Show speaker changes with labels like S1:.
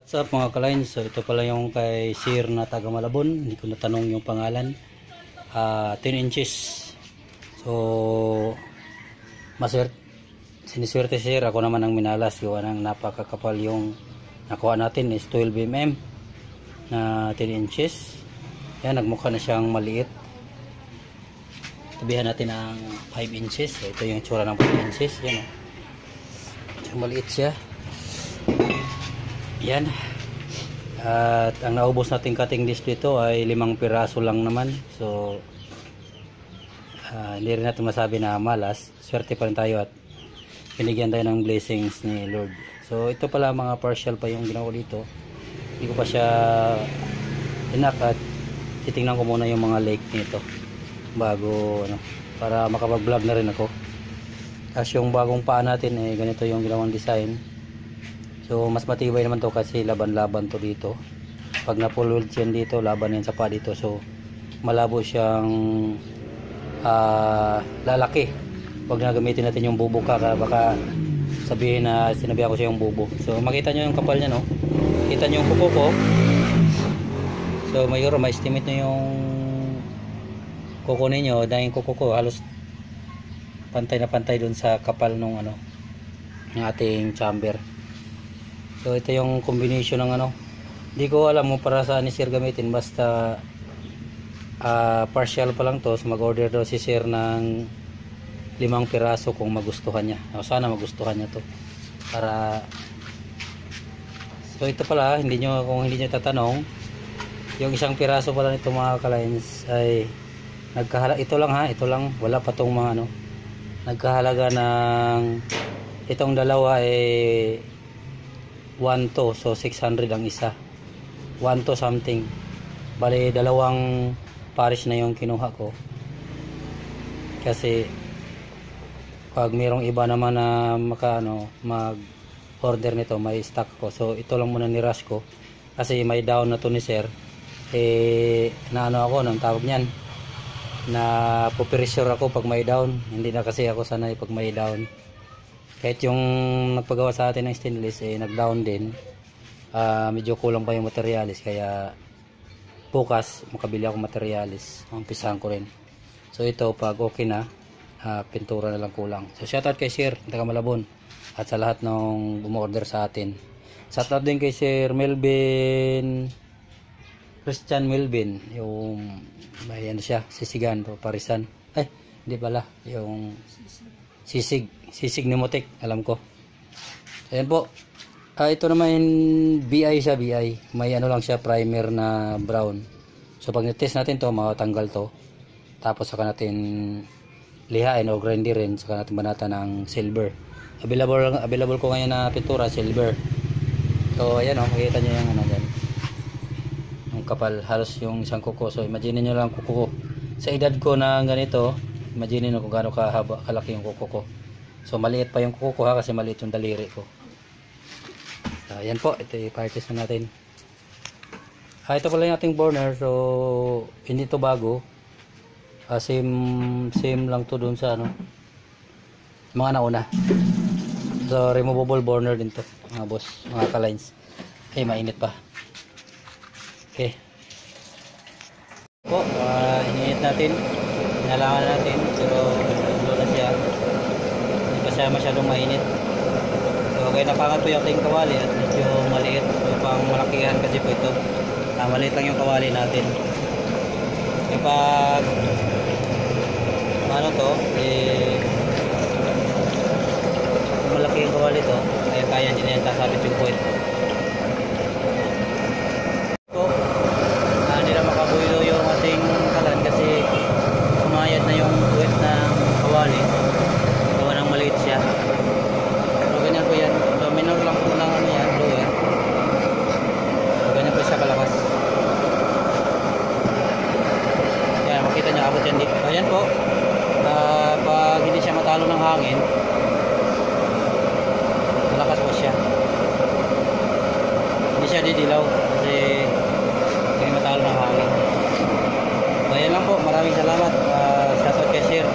S1: What's up mga ka-lines? So ito pala yung kay Sir na taga Malabon. Hindi ko natanong yung pangalan. 10 inches. So siniswerte si Sir. Ako naman ang minalas. Gawa ng napakakapal yung nakuha natin is 12 mm na 10 inches. Yan, nagmukha na siyang maliit. Tabihan natin ang 5 inches. So ito yung tsura ng 5 inches. Yan o. So, maliit siya. Yan. At ang naubos nating cutting disc dito ay 5 piraso lang naman. So hindi rin natin masabi na malas. Swerte pa rin tayo at binigyan tayo ng blessings ni Lord. So ito pala mga partial pa yung ginawa dito. Hindi ko pa siya inak at titingnan ko muna yung mga lake nito bago para makapag-vlog na rin ako. Tapos yung bagong paa natin eh ganito yung ginawang design. So mas matibay naman to kasi laban-laban to dito. Pag napulod yan dito, laban yan sa paa dito. So malabo siyang lalaki. Pag nagamitin natin yung bubo baka sabihin na sinabi ako siya yung bubo. So makita nyo yung kapal niya, no? Kita nyo yung kuko ko. So mayroon, ma-estimate nyo yung kuko ninyo. Dahil yung kuko ko halos pantay na pantay dun sa kapal nung ng ating chamber. So ito yung combination ng hindi ko alam mo para saan ni Sir gamitin, basta partial pa lang to. So mag-order daw si Sir ng 5 piraso kung magustuhan niya. O, sana magustuhan niya to. Para so ito pala, kung hindi niyo tatanong, yung 1 piraso pala nito mga ka-lines ay ito lang wala pa tong mga nagkahalaga ng itong dalawa eh 1 to, so 600 ang isa, 1 to something. Bali 2 pares na yung kinuha ko kasi pag mayroong iba naman na mag order nito, may stock ko. So ito lang muna ni-rush ko kasi may down na to ni Sir ako ng tawag niyan, na pupressure ako pag may down. Hindi na kasi ako sanay pag may down. Kahit yung nagpagawa sa atin ng stainless nag-down din. Medyo kulang pa yung materialis, kaya bukas makabili ako materialis. Umpisahan ko rin. So ito pag okay na, pintura na lang kulang. So shoutout kay Sir taga Malabon at sa lahat ng bumorder sa atin. Shoutout din kay Sir Melvin, Christian Melvin, yung may siya, sisigan o parisan. Hindi pala, yung sisig ni Motek, alam ko. Ayan po. Ito naman BI siya, BI. May lang siya, primer na brown. So pag nitest natin to, makatanggal to. Tapos saka natin lihain o grinderin, saka natin banata ng silver. Available ko ngayon na pintura, silver. So ayan makikita nyo yung dyan. Yung kapal, halos yung isang kuko. So imagine nyo lang kuko ko. Sa edad ko na ganito, imagine nyo kung gaano kalaki yung kuko ko. So maliit pa yung kuko ko kasi maliit yung daliri ko. Ayan po, ito i-purchase na natin. Ito pala yung ating burner. So hindi to bago. Same lang to dun sa mga nauna. So removable burner din to mga boss, mga ka-lines. Mainit pa. Okay po, ininit natin, inalangan natin, pero gulo na siya, hindi pa siya masyadong mainit. So kaya napangat po yung ating kawali at medyo maliit. So pang malakihan kasi po ito, maliit lang yung kawali natin. Kapag malaki yung kawali to, kaya din yan sasabit yung point. Hindi na makabuilo yung ating kalan kasi umayad na yung puwet ng kawali, gawa ng maliit siya. So ganyan po yan. So minor lang po ng lower. So ganyan po siya kalakas. Yan, makita nyo abot yan dito. Ayan po, pag hindi siya matalo ng hangin, malakas po siya. Hindi siya didilaw kasi matalo ng hangin. So ayan lang po, maraming salamat. Shoutout kay Sir.